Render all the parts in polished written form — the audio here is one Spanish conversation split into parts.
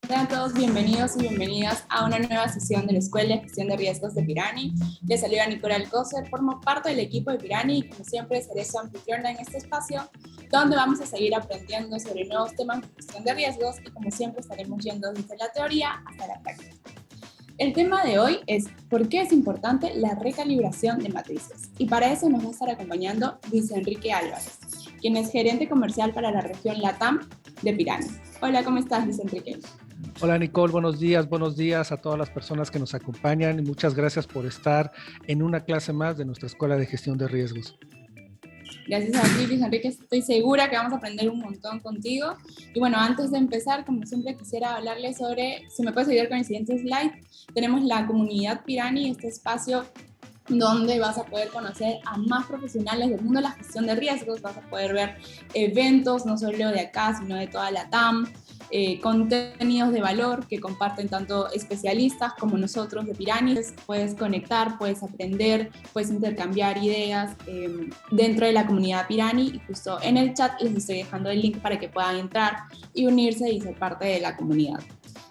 Sean todos bienvenidos y bienvenidas a una nueva sesión de la Escuela de Gestión de Riesgos de Pirani. Les saluda Nicole Alcocer, formo parte del equipo de Pirani y como siempre seré su anfitriona en este espacio donde vamos a seguir aprendiendo sobre nuevos temas de gestión de riesgos y como siempre estaremos yendo desde la teoría hasta la práctica. El tema de hoy es ¿por qué es importante la recalibración de matrices? Y para eso nos va a estar acompañando Luis Enrique Álvarez, quien es gerente comercial para la región LATAM de Pirani. Hola, ¿cómo estás, Luis Enrique? Hola Nicole, buenos días a todas las personas que nos acompañan y muchas gracias por estar en una clase más de nuestra Escuela de Gestión de Riesgos. Gracias a ti, Luis Enrique, estoy segura que vamos a aprender un montón contigo. Y bueno, antes de empezar, como siempre quisiera hablarles sobre, si me puedes ayudar con el siguiente slide, tenemos la comunidad Pirani, este espacio donde vas a poder conocer a más profesionales del mundo de la gestión de riesgos, vas a poder ver eventos, no solo de acá, sino de toda la TAM, contenidos de valor que comparten tanto especialistas como nosotros de Pirani. Puedes conectar, puedes aprender, puedes intercambiar ideas dentro de la comunidad Pirani y justo en el chat les estoy dejando el link para que puedan entrar y unirse y ser parte de la comunidad.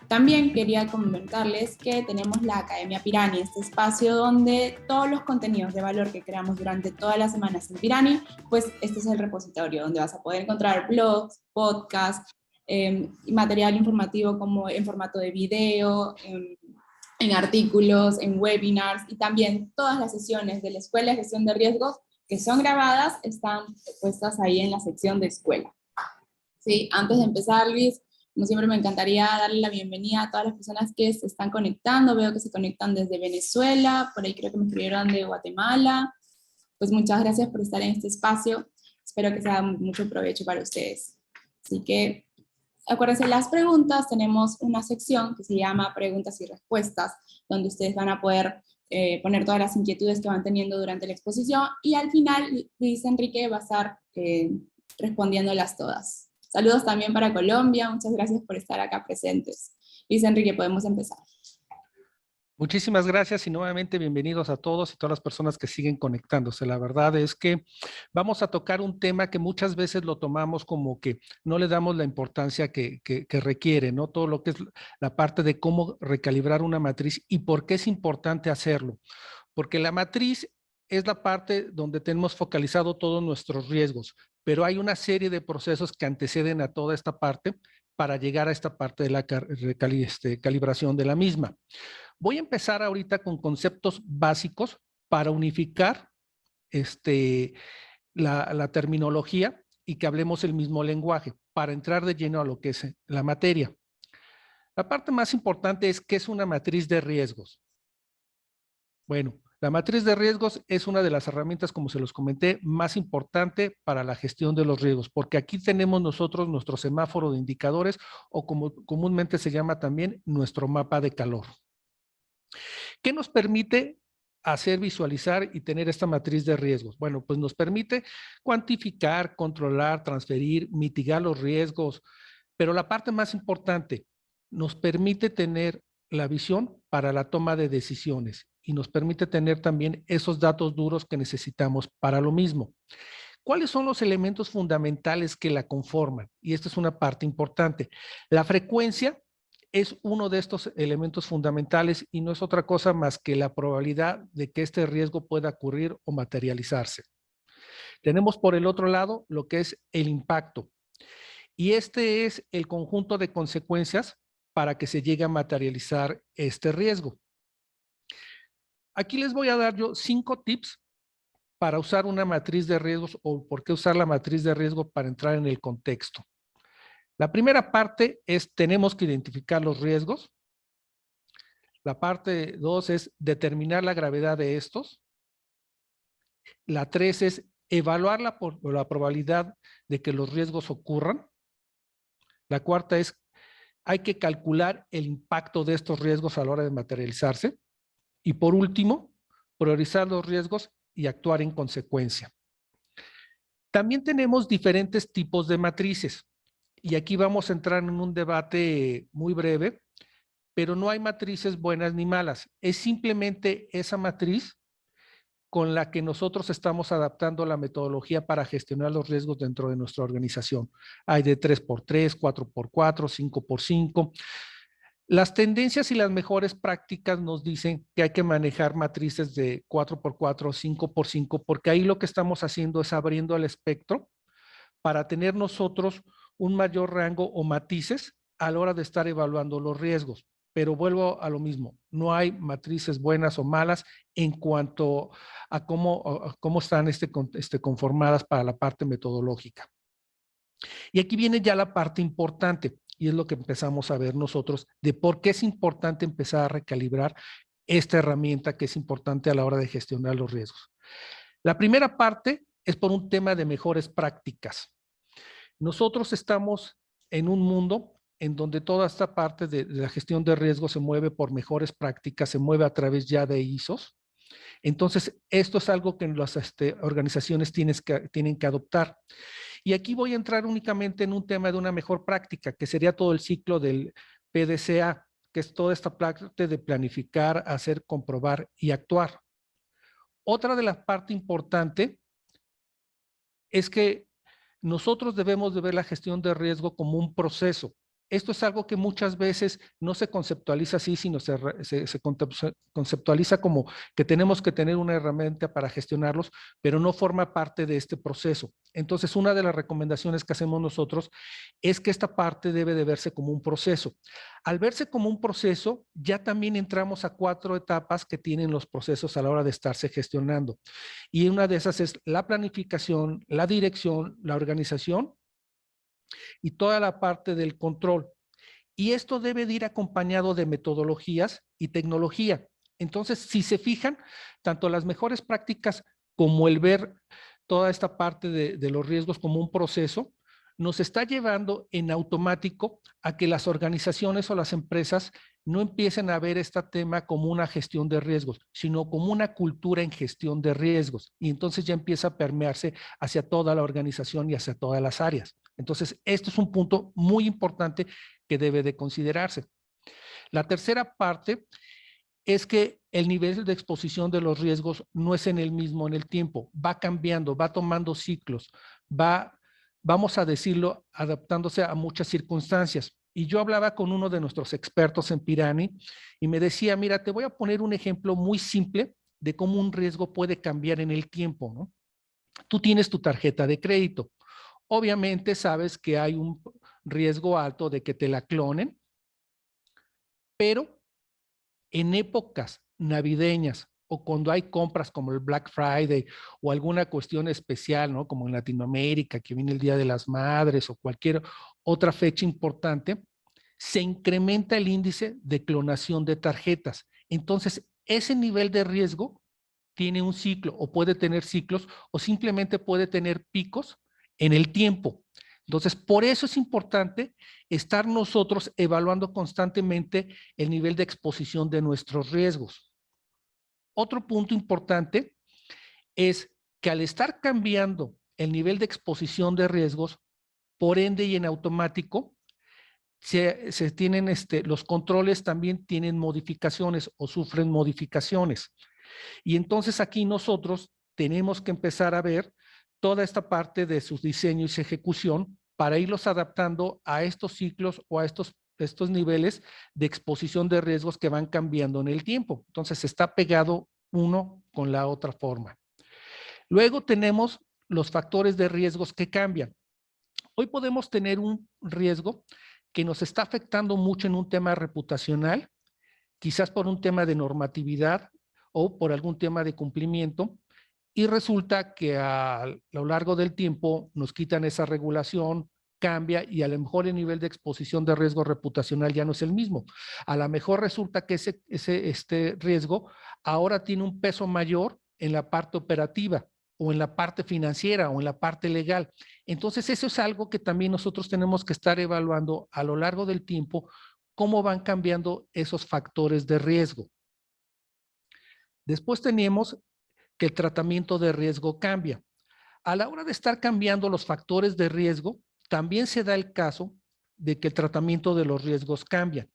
También quería comentarles que tenemos la Academia Pirani, este espacio donde todos los contenidos de valor que creamos durante todas las semanas en Pirani, pues este es el repositorio donde vas a poder encontrar blogs, podcasts, material informativo como en formato de video, en artículos, en webinars y también todas las sesiones de la Escuela de Gestión de Riesgos que son grabadas están puestas ahí en la sección de escuela. Sí, antes de empezar, Luis, como siempre me encantaría darle la bienvenida a todas las personas que se están conectando. Veo que se conectan desde Venezuela, por ahí creo que me escribieron de Guatemala. Pues muchas gracias por estar en este espacio. Espero que sea mucho provecho para ustedes. Así que acuérdense, las preguntas, tenemos una sección que se llama preguntas y respuestas, donde ustedes van a poder poner todas las inquietudes que van teniendo durante la exposición y al final Luis Enrique va a estar respondiéndolas todas. Saludos también para Colombia, muchas gracias por estar acá presentes. Luis Enrique, podemos empezar. Muchísimas gracias y nuevamente bienvenidos a todos y todas las personas que siguen conectándose. La verdad es que vamos a tocar un tema que muchas veces lo tomamos como que no le damos la importancia que requiere, ¿no? Todo lo que es la parte de cómo recalibrar una matriz y por qué es importante hacerlo. Porque la matriz es la parte donde tenemos focalizado todos nuestros riesgos, pero hay una serie de procesos que anteceden a toda esta parte para llegar a esta parte de la calibración de la misma. Voy a empezar ahorita con conceptos básicos para unificar la terminología y que hablemos el mismo lenguaje para entrar de lleno a lo que es la materia. La parte más importante es ¿qué es una matriz de riesgos? Bueno, la matriz de riesgos es una de las herramientas, como se los comenté, más importante para la gestión de los riesgos, porque aquí tenemos nosotros nuestro semáforo de indicadores o como comúnmente se llama también nuestro mapa de calor. ¿Qué nos permite hacer visualizar y tener esta matriz de riesgos? Bueno, pues nos permite cuantificar, controlar, transferir, mitigar los riesgos, pero la parte más importante, nos permite tener la visión para la toma de decisiones y nos permite tener también esos datos duros que necesitamos para lo mismo. ¿Cuáles son los elementos fundamentales que la conforman? Y esta es una parte importante. La frecuencia es uno de estos elementos fundamentales y no es otra cosa más que la probabilidad de que este riesgo pueda ocurrir o materializarse. Tenemos por el otro lado lo que es el impacto. Y este es el conjunto de consecuencias para que se llegue a materializar este riesgo. Aquí les voy a dar yo 5 tips para usar una matriz de riesgos o por qué usar la matriz de riesgo para entrar en el contexto. La primera parte es tenemos que identificar los riesgos. La parte 2 es determinar la gravedad de estos. La 3 es evaluar la probabilidad de que los riesgos ocurran. La cuarta es hay que calcular el impacto de estos riesgos a la hora de materializarse. Y por último, priorizar los riesgos y actuar en consecuencia. También tenemos diferentes tipos de matrices. Y aquí vamos a entrar en un debate muy breve, pero no hay matrices buenas ni malas. Es simplemente esa matriz con la que nosotros estamos adaptando la metodología para gestionar los riesgos dentro de nuestra organización. Hay de 3x3, 4x4, 5x5. Las tendencias y las mejores prácticas nos dicen que hay que manejar matrices de 4x4, 5x5, porque ahí lo que estamos haciendo es abriendo el espectro para tener nosotros un mayor rango o matices a la hora de estar evaluando los riesgos. Pero vuelvo a lo mismo, no hay matrices buenas o malas en cuanto a cómo están conformadas para la parte metodológica. Y aquí viene ya la parte importante, y es lo que empezamos a ver nosotros, de por qué es importante empezar a recalibrar esta herramienta que es importante a la hora de gestionar los riesgos. La primera parte es por un tema de mejores prácticas. Nosotros estamos en un mundo en donde toda esta parte de la gestión de riesgos se mueve por mejores prácticas, se mueve a través ya de ISOs. Entonces, esto es algo que las organizaciones tienen que adoptar. Y aquí voy a entrar únicamente en un tema de una mejor práctica, que sería todo el ciclo del PDCA, que es toda esta parte de planificar, hacer, comprobar y actuar. Otra de las partes importantes es que nosotros debemos de ver la gestión de riesgo como un proceso. Esto es algo que muchas veces no se conceptualiza así, sino se conceptualiza como que tenemos que tener una herramienta para gestionarlos, pero no forma parte de este proceso. Entonces, una de las recomendaciones que hacemos nosotros es que esta parte debe de verse como un proceso. Al verse como un proceso, ya también entramos a 4 etapas que tienen los procesos a la hora de estarse gestionando. Y una de esas es la planificación, la dirección, la organización y toda la parte del control. Y esto debe de ir acompañado de metodologías y tecnología. Entonces, si se fijan, tanto las mejores prácticas como el ver toda esta parte de los riesgos como un proceso, nos está llevando en automático a que las organizaciones o las empresas no empiecen a ver este tema como una gestión de riesgos, sino como una cultura en gestión de riesgos. Y entonces ya empieza a permearse hacia toda la organización y hacia todas las áreas. Entonces, esto es un punto muy importante que debe de considerarse. La tercera parte es que el nivel de exposición de los riesgos no es en el mismo en el tiempo, va cambiando, va tomando ciclos, vamos a decirlo, adaptándose a muchas circunstancias. Y yo hablaba con uno de nuestros expertos en Pirani y me decía, mira, te voy a poner un ejemplo muy simple de cómo un riesgo puede cambiar en el tiempo, ¿no? Tú tienes tu tarjeta de crédito. Obviamente sabes que hay un riesgo alto de que te la clonen, pero en épocas navideñas o cuando hay compras como el Black Friday o alguna cuestión especial, ¿no? Como en Latinoamérica, que viene el Día de las Madres o cualquier otra fecha importante, se incrementa el índice de clonación de tarjetas. Entonces, ese nivel de riesgo tiene un ciclo o puede tener ciclos o simplemente puede tener picos en el tiempo. Entonces, por eso es importante estar nosotros evaluando constantemente el nivel de exposición de nuestros riesgos. Otro punto importante es que al estar cambiando el nivel de exposición de riesgos, por ende y en automático, se tienen los controles también tienen modificaciones o sufren modificaciones. Y entonces aquí nosotros tenemos que empezar a ver toda esta parte de su diseño y su ejecución para irlos adaptando a estos ciclos o a estos niveles de exposición de riesgos que van cambiando en el tiempo. Entonces está pegado uno con la otra forma. Luego tenemos los factores de riesgos que cambian. Hoy podemos tener un riesgo que nos está afectando mucho en un tema reputacional, quizás por un tema de normatividad o por algún tema de cumplimiento, y resulta que a lo largo del tiempo nos quitan esa regulación, cambia y a lo mejor el nivel de exposición de riesgo reputacional ya no es el mismo. A lo mejor resulta que este riesgo ahora tiene un peso mayor en la parte operativa o en la parte financiera o en la parte legal. Entonces eso es algo que también nosotros tenemos que estar evaluando a lo largo del tiempo, cómo van cambiando esos factores de riesgo. Después tenemos que el tratamiento de riesgo cambia. A la hora de estar cambiando los factores de riesgo, también se da el caso de que el tratamiento de los riesgos cambia.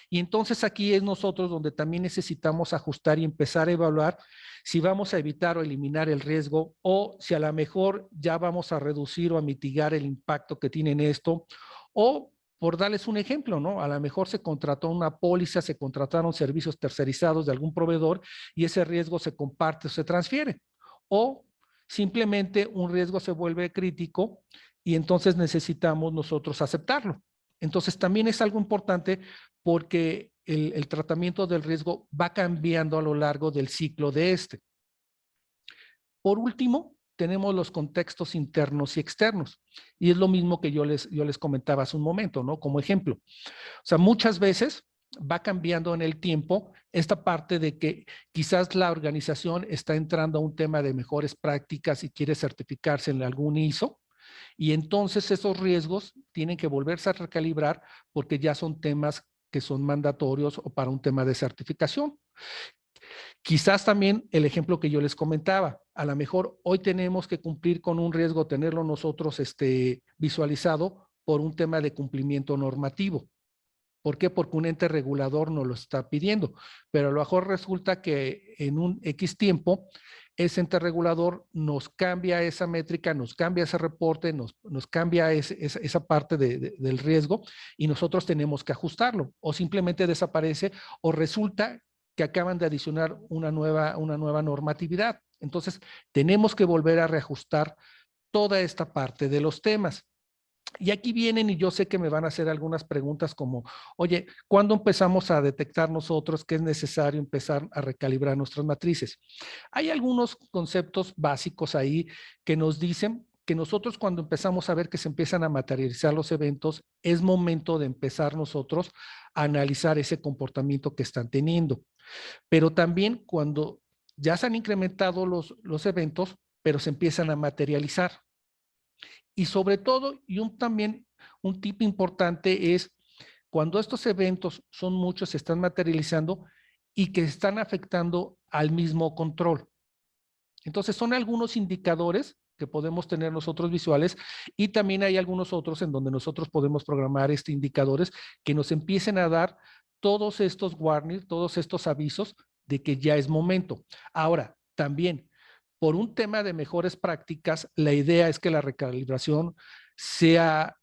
Y entonces aquí es nosotros donde también necesitamos ajustar y empezar a evaluar si vamos a evitar o eliminar el riesgo o si a lo mejor ya vamos a reducir o a mitigar el impacto que tiene esto o por darles un ejemplo, ¿no? A lo mejor se contrató una póliza, se contrataron servicios tercerizados de algún proveedor y ese riesgo se comparte o se transfiere. O simplemente un riesgo se vuelve crítico y entonces necesitamos nosotros aceptarlo. Entonces también es algo importante porque el tratamiento del riesgo va cambiando a lo largo del ciclo de este. Por último, tenemos los contextos internos y externos. Y es lo mismo que yo les comentaba hace un momento, ¿no? Como ejemplo. O sea, muchas veces va cambiando en el tiempo esta parte de que quizás la organización está entrando a un tema de mejores prácticas y quiere certificarse en algún ISO. Y entonces esos riesgos tienen que volverse a recalibrar porque ya son temas que son mandatorios o para un tema de certificación. Quizás también el ejemplo que yo les comentaba, a lo mejor hoy tenemos que cumplir con un riesgo, tenerlo nosotros visualizado por un tema de cumplimiento normativo. ¿Por qué? Porque un ente regulador nos lo está pidiendo, pero a lo mejor resulta que en un X tiempo, ese ente regulador nos cambia esa métrica, nos cambia ese reporte, nos cambia esa parte del riesgo y nosotros tenemos que ajustarlo o simplemente desaparece o resulta que acaban de adicionar una nueva normatividad. Entonces, tenemos que volver a reajustar toda esta parte de los temas. Y aquí vienen y yo sé que me van a hacer algunas preguntas como, oye, ¿cuándo empezamos a detectar nosotros que es necesario empezar a recalibrar nuestras matrices? Hay algunos conceptos básicos ahí que nos dicen que nosotros cuando empezamos a ver que se empiezan a materializar los eventos, es momento de empezar nosotros a analizar ese comportamiento que están teniendo. Pero también cuando ya se han incrementado los eventos, pero se empiezan a materializar. Y sobre todo, también un tip importante es cuando estos eventos son muchos, se están materializando y que están afectando al mismo control. Entonces, son algunos indicadores que podemos tener nosotros visuales y también hay algunos otros en donde nosotros podemos programar indicadores que nos empiecen a dar todos estos warnings, todos estos avisos de que ya es momento. Ahora, también, por un tema de mejores prácticas, la idea es que la recalibración sea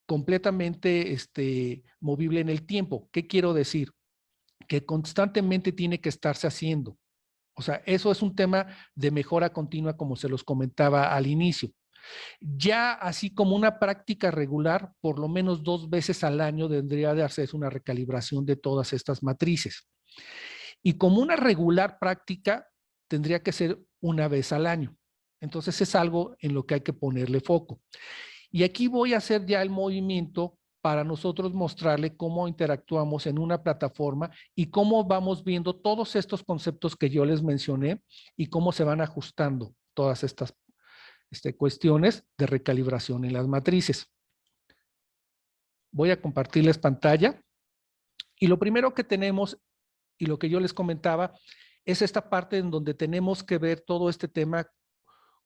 completamente movible en el tiempo. ¿Qué quiero decir? Que constantemente tiene que estarse haciendo. O sea, eso es un tema de mejora continua, como se los comentaba al inicio. Ya así como una práctica regular, por lo menos 2 veces al año tendría de hacerse una recalibración de todas estas matrices. Y como una regular práctica, tendría que ser una vez al año. Entonces es algo en lo que hay que ponerle foco. Y aquí voy a hacer ya el movimiento para nosotros mostrarle cómo interactuamos en una plataforma y cómo vamos viendo todos estos conceptos que yo les mencioné y cómo se van ajustando todas estas cuestiones de recalibración en las matrices. Voy a compartirles pantalla y lo primero que tenemos y lo que yo les comentaba es esta parte en donde tenemos que ver todo este tema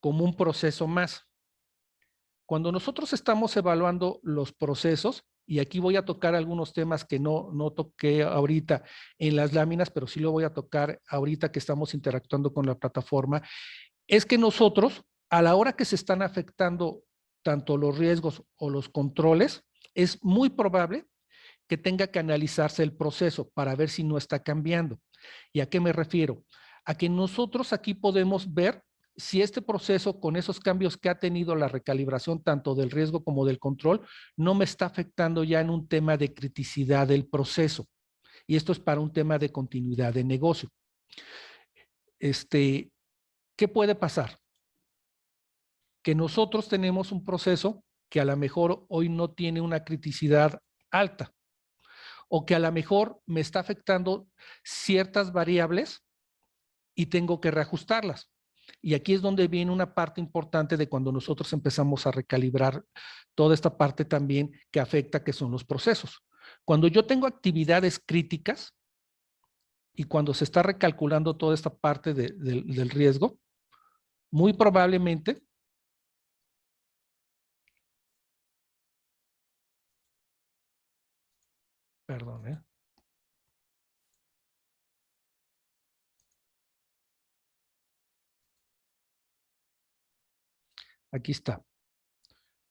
como un proceso más. Cuando nosotros estamos evaluando los procesos, y aquí voy a tocar algunos temas que no toqué ahorita en las láminas, pero sí lo voy a tocar ahorita que estamos interactuando con la plataforma, es que nosotros, a la hora que se están afectando tanto los riesgos o los controles, es muy probable que tenga que analizarse el proceso para ver si no está cambiando. ¿Y a qué me refiero? A que nosotros aquí podemos ver si este proceso con esos cambios que ha tenido la recalibración tanto del riesgo como del control no me está afectando ya en un tema de criticidad del proceso. Y esto es para un tema de continuidad de negocio. ¿Qué puede pasar? Que nosotros tenemos un proceso que a lo mejor hoy no tiene una criticidad alta o que a lo mejor me está afectando ciertas variables y tengo que reajustarlas. Y aquí es donde viene una parte importante de cuando nosotros empezamos a recalibrar toda esta parte también que afecta, que son los procesos. Cuando yo tengo actividades críticas y cuando se está recalculando toda esta parte del riesgo, muy probablemente perdón, aquí está.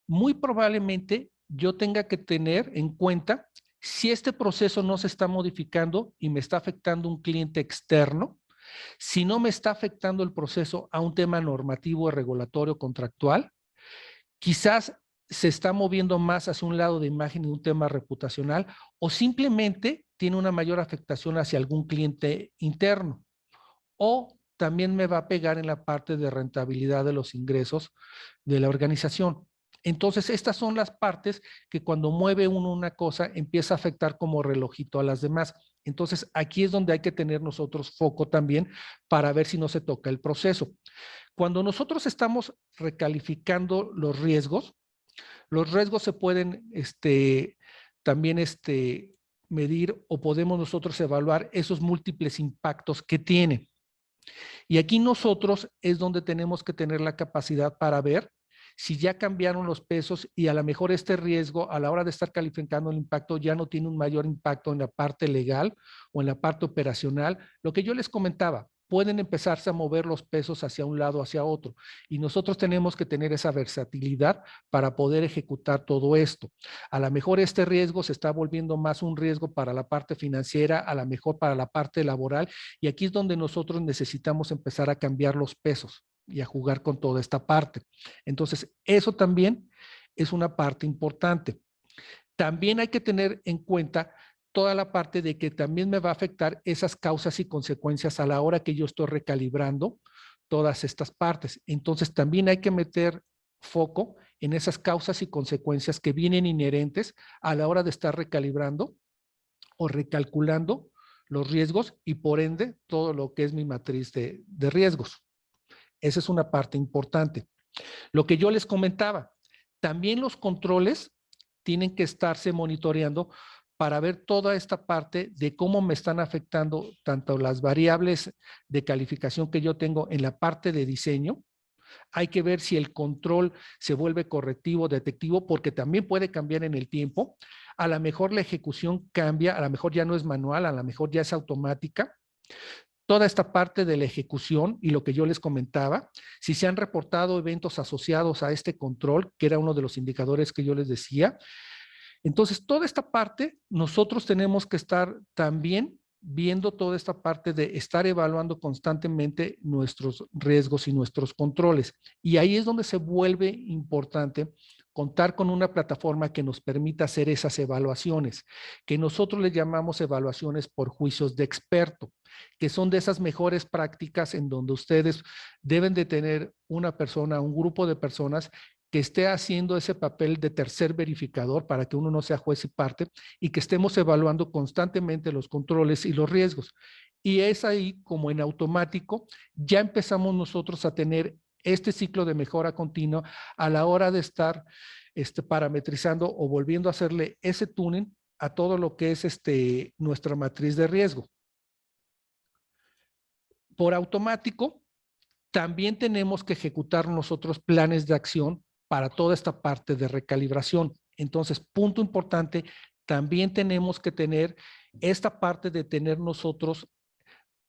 Muy probablemente yo tenga que tener en cuenta si este proceso no se está modificando y me está afectando un cliente externo, si no me está afectando el proceso a un tema normativo, regulatorio, contractual, quizás se está moviendo más hacia un lado de imagen y un tema reputacional, o simplemente tiene una mayor afectación hacia algún cliente interno, o también me va a pegar en la parte de rentabilidad de los ingresos de la organización. Entonces, estas son las partes que cuando mueve uno una cosa empieza a afectar como relojito a las demás. Entonces, aquí es donde hay que tener nosotros foco también para ver si no se toca el proceso. Cuando nosotros estamos recalificando los riesgos se pueden también medir o podemos nosotros evaluar esos múltiples impactos que tiene. Y aquí nosotros es donde tenemos que tener la capacidad para ver si ya cambiaron los pesos y a lo mejor este riesgo a la hora de estar calificando el impacto ya no tiene un mayor impacto en la parte legal o en la parte operacional. Lo que yo les comentaba, pueden empezarse a mover los pesos hacia un lado, hacia otro. Y nosotros tenemos que tener esa versatilidad para poder ejecutar todo esto. A lo mejor este riesgo se está volviendo más un riesgo para la parte financiera, a lo mejor para la parte laboral, y aquí es donde nosotros necesitamos empezar a cambiar los pesos y a jugar con toda esta parte. Entonces, eso también es una parte importante. También hay que tener en cuenta toda la parte de que también me va a afectar esas causas y consecuencias a la hora que yo estoy recalibrando todas estas partes. Entonces, también hay que meter foco en esas causas y consecuencias que vienen inherentes a la hora de estar recalibrando o recalculando los riesgos y por ende todo lo que es mi matriz de riesgos. Esa es una parte importante. Lo que yo les comentaba, también los controles tienen que estarse monitoreando para ver toda esta parte de cómo me están afectando tanto las variables de calificación que yo tengo en la parte de diseño. Hay que ver si el control se vuelve correctivo, detectivo, porque también puede cambiar en el tiempo. A lo mejor la ejecución cambia, a lo mejor ya no es manual, a lo mejor ya es automática. Toda esta parte de la ejecución y lo que yo les comentaba, si se han reportado eventos asociados a este control, que era uno de los indicadores que yo les decía. Entonces, toda esta parte, nosotros tenemos que estar también viendo toda esta parte de estar evaluando constantemente nuestros riesgos y nuestros controles. Y ahí es donde se vuelve importante contar con una plataforma que nos permita hacer esas evaluaciones, que nosotros le llamamos evaluaciones por juicios de experto, que son de esas mejores prácticas en donde ustedes deben de tener una persona, un grupo de personas que esté haciendo ese papel de tercer verificador para que uno no sea juez y parte y que estemos evaluando constantemente los controles y los riesgos. Y es ahí como en automático ya empezamos nosotros a tener este ciclo de mejora continua a la hora de estar parametrizando o volviendo a hacerle ese tuning a todo lo que es nuestra matriz de riesgo. Por automático, también tenemos que ejecutar nosotros planes de acción para toda esta parte de recalibración. Entonces, punto importante, también tenemos que tener esta parte de tener nosotros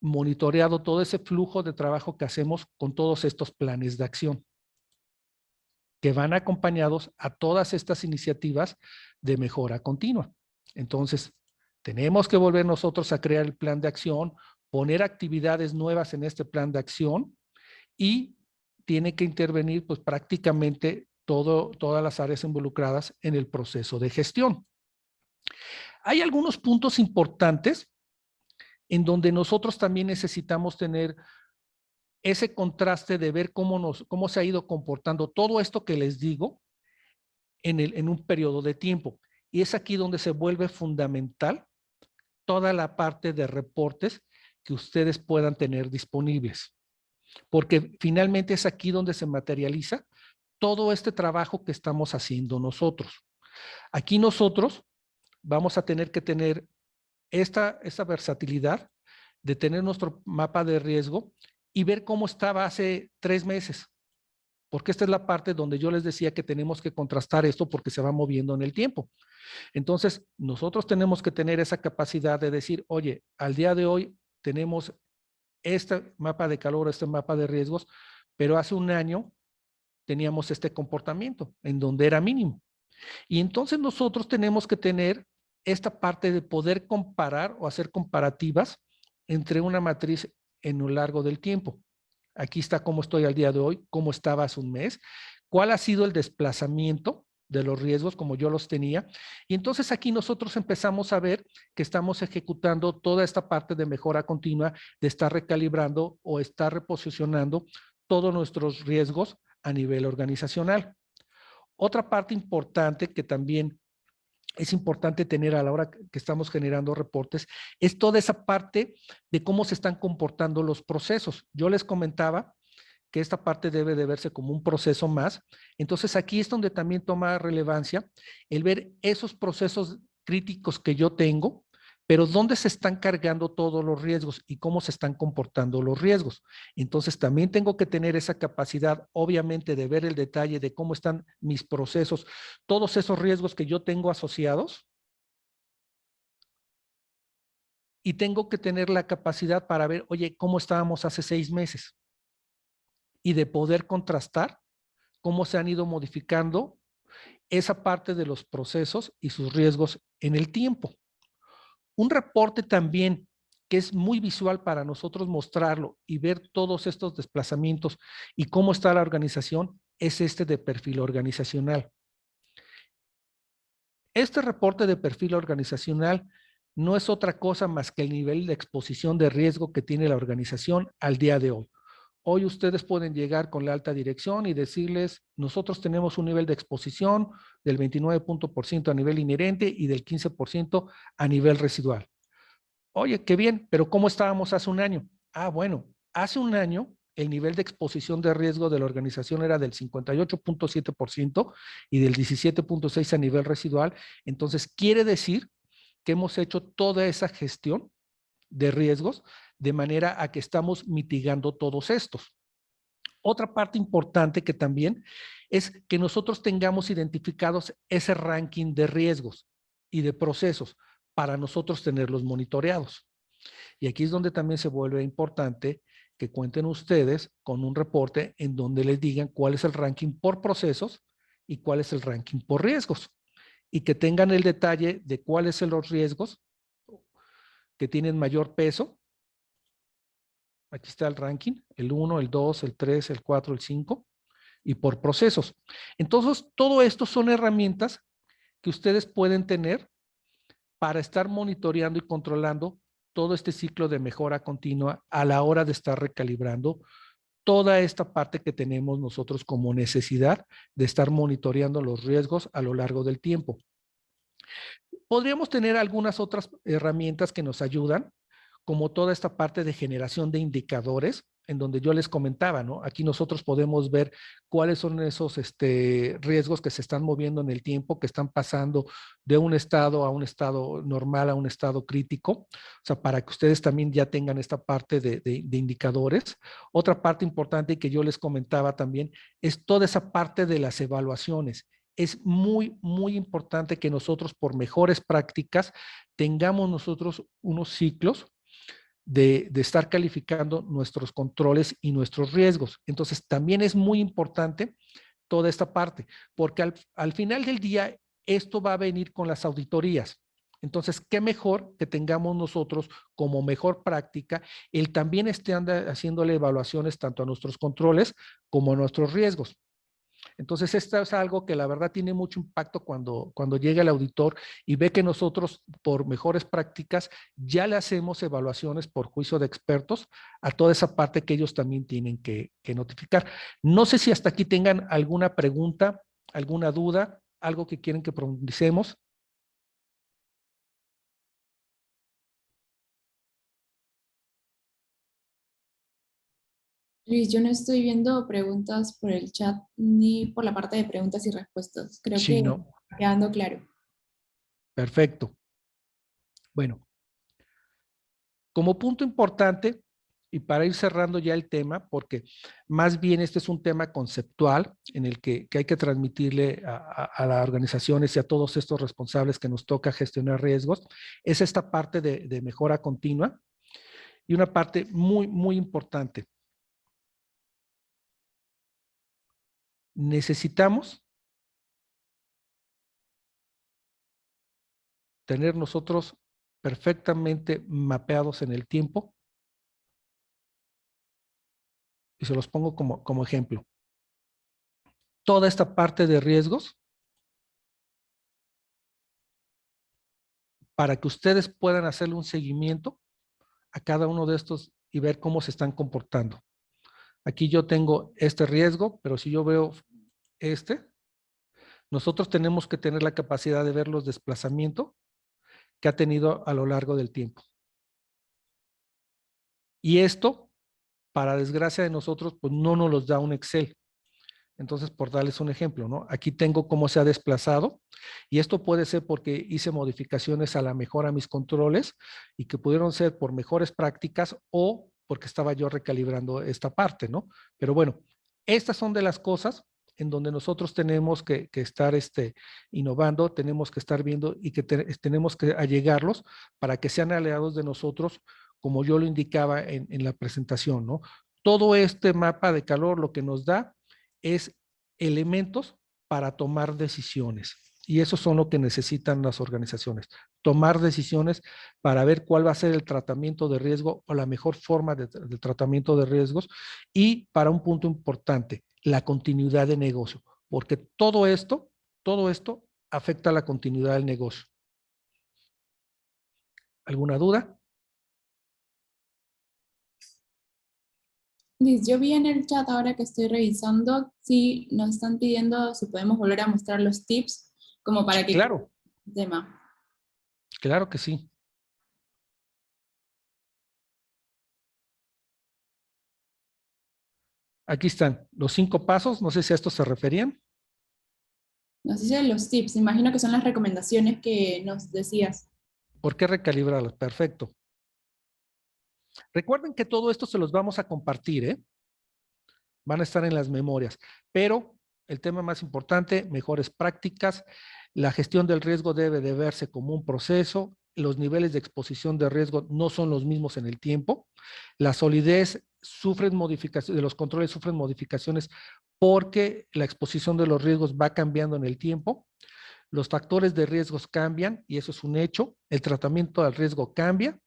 monitoreado todo ese flujo de trabajo que hacemos con todos estos planes de acción, que van acompañados a todas estas iniciativas de mejora continua. Entonces, tenemos que volver nosotros a crear el plan de acción, poner actividades nuevas en este plan de acción y tiene que intervenir pues prácticamente todas las áreas involucradas en el proceso de gestión. Hay algunos puntos importantes en donde nosotros también necesitamos tener ese contraste de ver cómo se ha ido comportando todo esto que les digo en un periodo de tiempo. Y es aquí donde se vuelve fundamental toda la parte de reportes que ustedes puedan tener disponibles. Porque finalmente es aquí donde se materializa todo este trabajo que estamos haciendo nosotros. Aquí nosotros vamos a tener que tener esta versatilidad de tener nuestro mapa de riesgo y ver cómo estaba hace 3 meses. Porque esta es la parte donde yo les decía que tenemos que contrastar esto porque se va moviendo en el tiempo. Entonces, nosotros tenemos que tener esa capacidad de decir, oye, al día de hoy tenemos este mapa de calor, este mapa de riesgos, pero hace un año teníamos este comportamiento en donde era mínimo. Y entonces nosotros tenemos que tener esta parte de poder comparar o hacer comparativas entre una matriz en lo largo del tiempo. Aquí está cómo estoy al día de hoy, cómo estaba hace un mes, cuál ha sido el desplazamiento de los riesgos como yo los tenía. Y entonces aquí nosotros empezamos a ver que estamos ejecutando toda esta parte de mejora continua, de estar recalibrando o estar reposicionando todos nuestros riesgos a nivel organizacional. Otra parte importante que también es importante tener a la hora que estamos generando reportes es toda esa parte de cómo se están comportando los procesos. Yo les comentaba que esta parte debe de verse como un proceso más. Entonces aquí es donde también toma relevancia el ver esos procesos críticos que yo tengo, pero dónde se están cargando todos los riesgos y cómo se están comportando los riesgos. Entonces también tengo que tener esa capacidad, obviamente, de ver el detalle de cómo están mis procesos, todos esos riesgos que yo tengo asociados. Y tengo que tener la capacidad para ver, oye, ¿cómo estábamos hace 6 meses? Y de poder contrastar cómo se han ido modificando esa parte de los procesos y sus riesgos en el tiempo. Un reporte también que es muy visual para nosotros mostrarlo y ver todos estos desplazamientos y cómo está la organización es este de perfil organizacional. Este reporte de perfil organizacional no es otra cosa más que el nivel de exposición de riesgo que tiene la organización al día de hoy. Hoy ustedes pueden llegar con la alta dirección y decirles, nosotros tenemos un nivel de exposición del 29% a nivel inherente y del 15% a nivel residual. Oye, qué bien, pero ¿cómo estábamos hace un año? Ah, bueno, hace un año el nivel de exposición de riesgo de la organización era del 58.7% y del 17.6% a nivel residual. Entonces, quiere decir que hemos hecho toda esa gestión de riesgos de manera a que estamos mitigando todos estos. Otra parte importante que también es que nosotros tengamos identificados ese ranking de riesgos y de procesos para nosotros tenerlos monitoreados. Y aquí es donde también se vuelve importante que cuenten ustedes con un reporte en donde les digan cuál es el ranking por procesos y cuál es el ranking por riesgos. Y que tengan el detalle de cuáles son los riesgos que tienen mayor peso. Aquí está el ranking, el 1, el 2, el 3, el 4, el 5 y por procesos. Entonces, todo esto son herramientas que ustedes pueden tener para estar monitoreando y controlando todo este ciclo de mejora continua a la hora de estar recalibrando toda esta parte que tenemos nosotros como necesidad de estar monitoreando los riesgos a lo largo del tiempo. Podríamos tener algunas otras herramientas que nos ayudan, como toda esta parte de generación de indicadores, en donde yo les comentaba, ¿no? Aquí nosotros podemos ver cuáles son esos riesgos que se están moviendo en el tiempo, que están pasando de un estado a un estado normal, a un estado crítico, o sea, para que ustedes también ya tengan esta parte de indicadores. Otra parte importante que yo les comentaba también es toda esa parte de las evaluaciones. Es muy, muy importante que nosotros, por mejores prácticas, tengamos nosotros unos ciclos de estar calificando nuestros controles y nuestros riesgos. Entonces, también es muy importante toda esta parte, porque al final del día, esto va a venir con las auditorías. Entonces, qué mejor que tengamos nosotros como mejor práctica el también esté haciéndole evaluaciones tanto a nuestros controles como a nuestros riesgos. Entonces, esto es algo que la verdad tiene mucho impacto cuando llega el auditor y ve que nosotros, por mejores prácticas, ya le hacemos evaluaciones por juicio de expertos a toda esa parte que ellos también tienen que notificar. No sé si hasta aquí tengan alguna pregunta, alguna duda, algo que quieren que profundicemos. Luis, yo no estoy viendo preguntas por el chat ni por la parte de preguntas y respuestas. Creo que Sí, ¿no? está quedando claro. Perfecto. Bueno, como punto importante, y para ir cerrando ya el tema, porque más bien este es un tema conceptual en el que hay que transmitirle a las organizaciones y a todos estos responsables que nos toca gestionar riesgos, es esta parte de mejora continua y una parte muy, muy importante. Necesitamos tener nosotros perfectamente mapeados en el tiempo. Y se los pongo como ejemplo. Toda esta parte de riesgos, para que ustedes puedan hacerle un seguimiento a cada uno de estos y ver cómo se están comportando. Aquí yo tengo este riesgo, pero si yo veo nosotros tenemos que tener la capacidad de ver los desplazamientos que ha tenido a lo largo del tiempo. Y esto, para desgracia de nosotros, pues no nos los da un Excel. Entonces, por darles un ejemplo, ¿no? Aquí tengo cómo se ha desplazado y esto puede ser porque hice modificaciones a la mejora a mis controles y que pudieron ser por mejores prácticas o porque estaba yo recalibrando esta parte, ¿no? Pero bueno, estas son de las cosas en donde nosotros tenemos que estar innovando, tenemos que estar viendo y que tenemos que allegarlos para que sean aliados de nosotros, como yo lo indicaba en la presentación, ¿no? Todo este mapa de calor lo que nos da es elementos para tomar decisiones. Y eso son lo que necesitan las organizaciones, tomar decisiones para ver cuál va a ser el tratamiento de riesgo o la mejor forma de tratamiento de riesgos y para un punto importante, la continuidad de negocio, porque todo esto afecta a la continuidad del negocio. ¿Alguna duda? Liz, yo vi en el chat ahora que estoy revisando si nos están pidiendo si podemos volver a mostrar los tips como para que... Claro. Tema. Claro que sí. Aquí están los 5 pasos, no sé si a esto se referían. Nos dicen los tips, imagino que son las recomendaciones que nos decías. ¿Por qué recalibrarlos? Perfecto. Recuerden que todo esto se los vamos a compartir, ¿eh? Van a estar en las memorias, pero el tema más importante, mejores prácticas, la gestión del riesgo debe de verse como un proceso, los niveles de exposición de riesgo no son los mismos en el tiempo, la solidez sufren modificaciones, de los controles sufren modificaciones porque la exposición de los riesgos va cambiando en el tiempo, los factores de riesgos cambian y eso es un hecho, el tratamiento del riesgo cambia,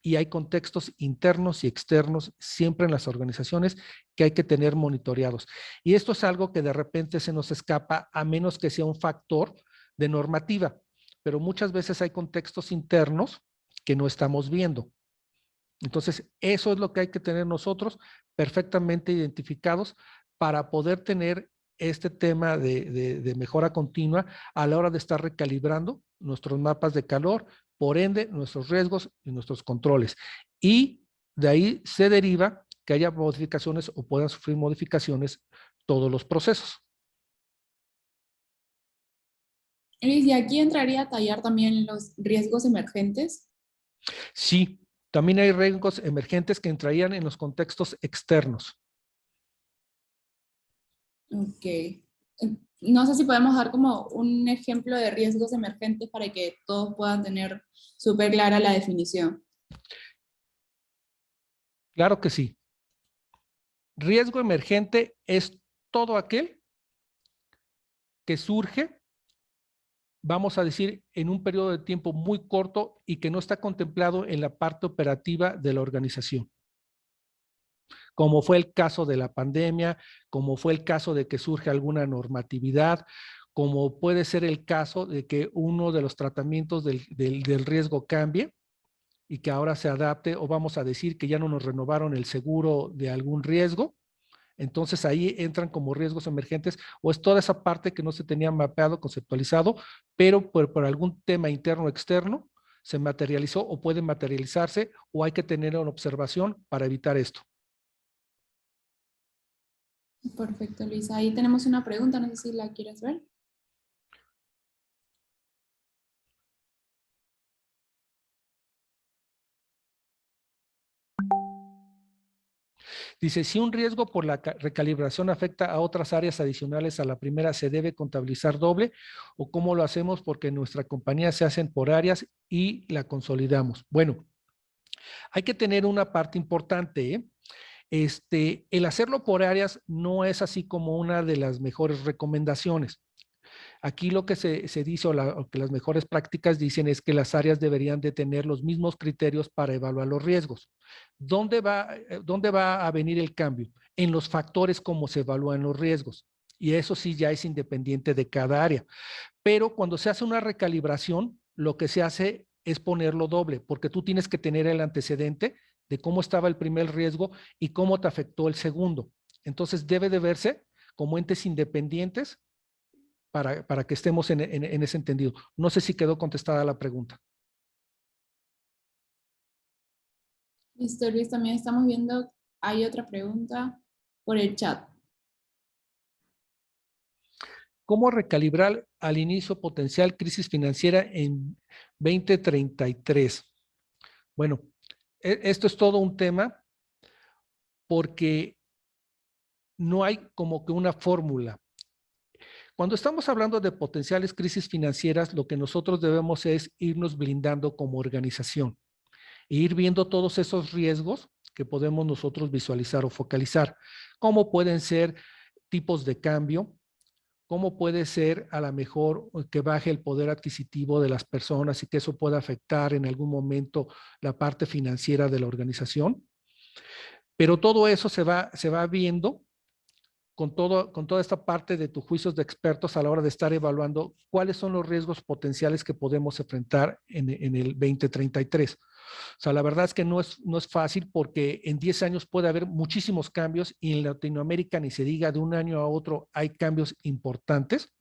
y hay contextos internos y externos siempre en las organizaciones que hay que tener monitoreados. Y esto es algo que de repente se nos escapa a menos que sea un factor de normativa, pero muchas veces hay contextos internos que no estamos viendo. Entonces, eso es lo que hay que tener nosotros perfectamente identificados para poder tener este tema de mejora continua a la hora de estar recalibrando nuestros mapas de calor, por ende, nuestros riesgos y nuestros controles. Y de ahí se deriva que haya modificaciones o puedan sufrir modificaciones todos los procesos. Y aquí entraría a tallar también los riesgos emergentes. Sí, también hay riesgos emergentes que entrarían en los contextos externos. Ok. No sé si podemos dar como un ejemplo de riesgos emergentes para que todos puedan tener súper clara la definición. Claro que sí. Riesgo emergente es todo aquel que surge, vamos a decir, en un periodo de tiempo muy corto y que no está contemplado en la parte operativa de la organización. Como fue el caso de la pandemia, como fue el caso de que surge alguna normatividad, como puede ser el caso de que uno de los tratamientos del riesgo cambie y que ahora se adapte, o vamos a decir que ya no nos renovaron el seguro de algún riesgo. Entonces ahí entran como riesgos emergentes o es toda esa parte que no se tenía mapeado, conceptualizado, pero por algún tema interno o externo se materializó o puede materializarse o hay que tener una observación para evitar esto. Perfecto, Luisa. Ahí tenemos una pregunta, no sé si la quieres ver. Dice, si un riesgo por la recalibración afecta a otras áreas adicionales a la primera, ¿se debe contabilizar doble? ¿O cómo lo hacemos? Porque en nuestra compañía se hacen por áreas y la consolidamos. Bueno, hay que tener una parte importante, ¿eh? El hacerlo por áreas no es así como una de las mejores recomendaciones. Aquí lo que se dice o que las mejores prácticas dicen es que las áreas deberían de tener los mismos criterios para evaluar los riesgos. ¿Dónde va a venir el cambio? En los factores como se evalúan los riesgos. Y eso sí ya es independiente de cada área. Pero cuando se hace una recalibración, lo que se hace es ponerlo doble, porque tú tienes que tener el antecedente de cómo estaba el primer riesgo y cómo te afectó el segundo. Entonces debe de verse como entes independientes para que estemos en ese entendido. No sé si quedó contestada la pregunta. Listo, Luis, también estamos viendo, hay otra pregunta por el chat. ¿Cómo recalibrar al inicio potencial crisis financiera en 2033? Bueno, esto es todo un tema porque no hay como que una fórmula. Cuando estamos hablando de potenciales crisis financieras, lo que nosotros debemos es irnos blindando como organización e ir viendo todos esos riesgos que podemos nosotros visualizar o focalizar, como pueden ser tipos de cambio, cómo puede ser a lo mejor que baje el poder adquisitivo de las personas y que eso pueda afectar en algún momento la parte financiera de la organización. Pero todo eso se va viendo con toda esta parte de tus juicios de expertos a la hora de estar evaluando cuáles son los riesgos potenciales que podemos enfrentar en el 2033. O sea, la verdad es que no es fácil porque en 10 años puede haber muchísimos cambios y en Latinoamérica ni se diga de un año a otro hay cambios importantes.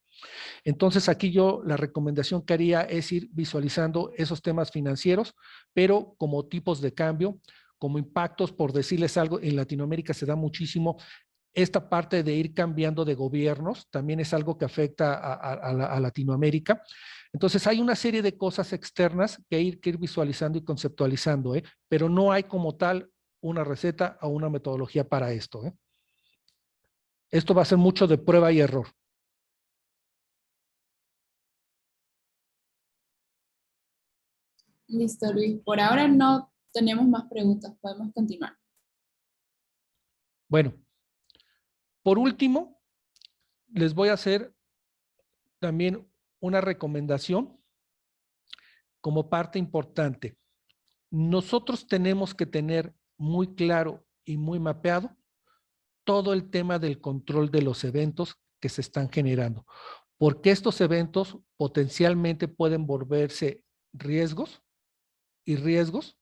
Entonces aquí yo la recomendación que haría es ir visualizando esos temas financieros, pero como tipos de cambio, como impactos, por decirles algo, en Latinoamérica se da muchísimo esta parte de ir cambiando de gobiernos, también es algo que afecta a Latinoamérica. Entonces hay una serie de cosas externas que ir visualizando y conceptualizando, pero no hay como tal una receta o una metodología para esto. Esto va a ser mucho de prueba y error. Listo, Luis. Por ahora no tenemos más preguntas, podemos continuar. Bueno, por último, les voy a hacer también una recomendación como parte importante. Nosotros tenemos que tener muy claro y muy mapeado todo el tema del control de los eventos que se están generando, porque estos eventos potencialmente pueden volverse riesgos y riesgos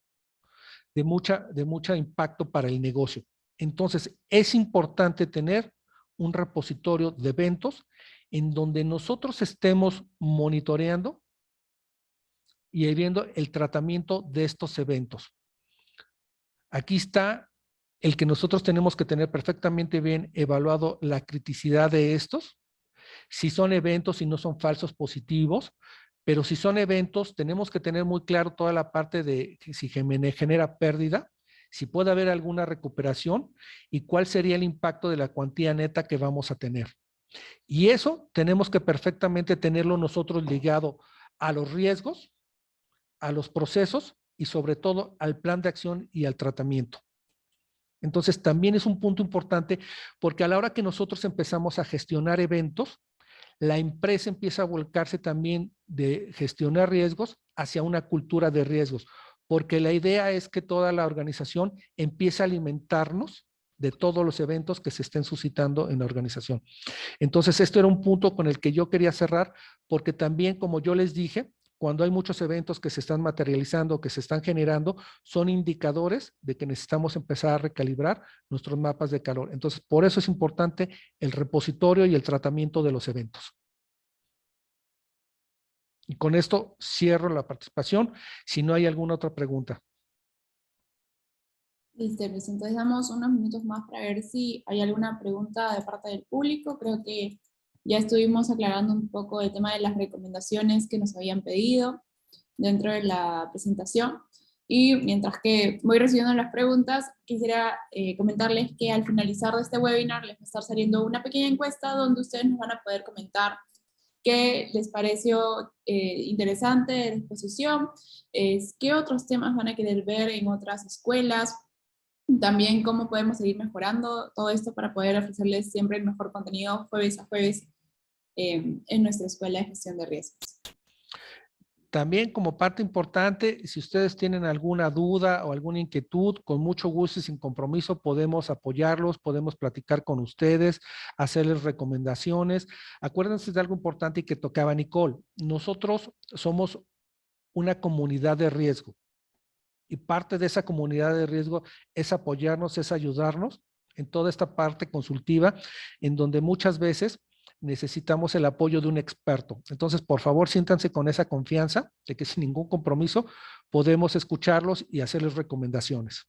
de mucha impacto para el negocio. Entonces, es importante tener un repositorio de eventos en donde nosotros estemos monitoreando y viendo el tratamiento de estos eventos. Aquí está el que nosotros tenemos que tener perfectamente bien evaluado la criticidad de estos, si son eventos y no son falsos positivos, pero si son eventos, tenemos que tener muy claro toda la parte de si genera pérdida, si puede haber alguna recuperación y cuál sería el impacto de la cuantía neta que vamos a tener. Y eso tenemos que perfectamente tenerlo nosotros ligado a los riesgos, a los procesos y sobre todo al plan de acción y al tratamiento. Entonces también es un punto importante porque a la hora que nosotros empezamos a gestionar eventos, la empresa empieza a volcarse también de gestionar riesgos hacia una cultura de riesgos, porque la idea es que toda la organización empiece a alimentarnos de todos los eventos que se estén suscitando en la organización. Entonces, esto era un punto con el que yo quería cerrar, porque también, como yo les dije, cuando hay muchos eventos que se están materializando, que se están generando, son indicadores de que necesitamos empezar a recalibrar nuestros mapas de calor. Entonces, por eso es importante el repositorio y el tratamiento de los eventos. Y con esto cierro la participación, si no hay alguna otra pregunta. Listo, Luis. Entonces damos unos minutos más para ver si hay alguna pregunta de parte del público. Creo que ya estuvimos aclarando un poco el tema de las recomendaciones que nos habían pedido dentro de la presentación. Y mientras que voy recibiendo las preguntas, quisiera comentarles que al finalizar de este webinar les va a estar saliendo una pequeña encuesta donde ustedes nos van a poder comentar qué les pareció interesante de la exposición, qué otros temas van a querer ver en otras escuelas, también cómo podemos seguir mejorando todo esto para poder ofrecerles siempre el mejor contenido jueves a jueves en nuestra Escuela de Gestión de Riesgos. También como parte importante, si ustedes tienen alguna duda o alguna inquietud, con mucho gusto y sin compromiso podemos apoyarlos, podemos platicar con ustedes, hacerles recomendaciones. Acuérdense de algo importante y que tocaba Nicole. Nosotros somos una comunidad de riesgo y parte de esa comunidad de riesgo es apoyarnos, es ayudarnos en toda esta parte consultiva, en donde muchas veces necesitamos el apoyo de un experto. Entonces, por favor, siéntanse con esa confianza de que sin ningún compromiso podemos escucharlos y hacerles recomendaciones.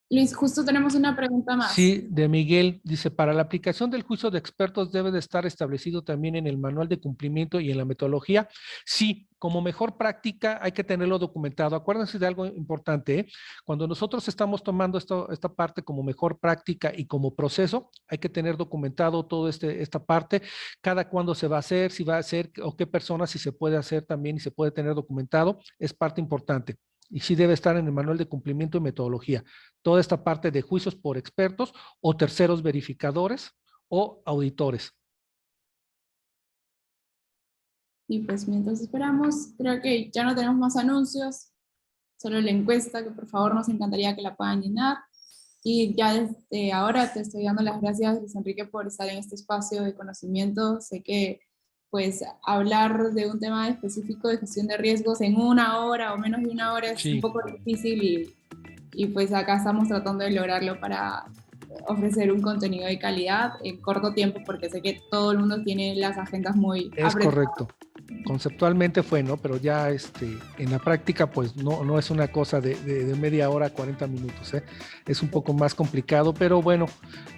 Luis, justo tenemos una pregunta más. Sí, de Miguel, dice, para la aplicación del juicio de expertos debe de estar establecido también en el manual de cumplimiento y en la metodología. Sí, como mejor práctica hay que tenerlo documentado. Acuérdense de algo importante, ¿eh? Cuando nosotros estamos tomando esta parte como mejor práctica y como proceso, hay que tener documentado toda esta parte, cada cuándo se va a hacer, si va a hacer o qué personas, si se puede hacer también y se puede tener documentado, es parte importante. Y sí debe estar en el manual de cumplimiento y metodología. Toda esta parte de juicios por expertos o terceros verificadores o auditores. Y pues mientras esperamos, creo que ya no tenemos más anuncios, solo la encuesta, que por favor nos encantaría que la puedan llenar. Y ya desde ahora te estoy dando las gracias, Luis Enrique, por estar en este espacio de conocimiento. Sé que pues hablar de un tema específico de gestión de riesgos en 1 hora o menos de 1 hora es un poco difícil y pues acá estamos tratando de lograrlo para ofrecer un contenido de calidad en corto tiempo, porque sé que todo el mundo tiene las agendas muy apretadas. Es correcto. Conceptualmente fue, ¿no? Pero ya en la práctica, pues no es una cosa de media hora, 40 minutos, ¿eh? Es un poco más complicado, pero bueno,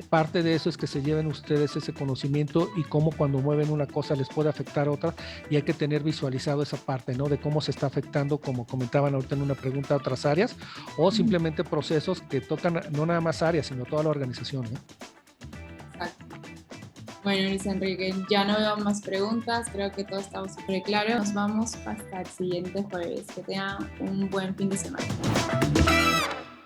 parte de eso es que se lleven ustedes ese conocimiento y cómo cuando mueven una cosa les puede afectar a otra, y hay que tener visualizado esa parte, ¿no? De cómo se está afectando, como comentaban ahorita en una pregunta, a otras áreas, o simplemente procesos que tocan no nada más áreas, sino toda la organización, ¿eh? Exacto. Bueno, Luis Enrique, ya no veo más preguntas, creo que todo está súper claro. Nos vamos hasta el siguiente jueves. Que tengan un buen fin de semana.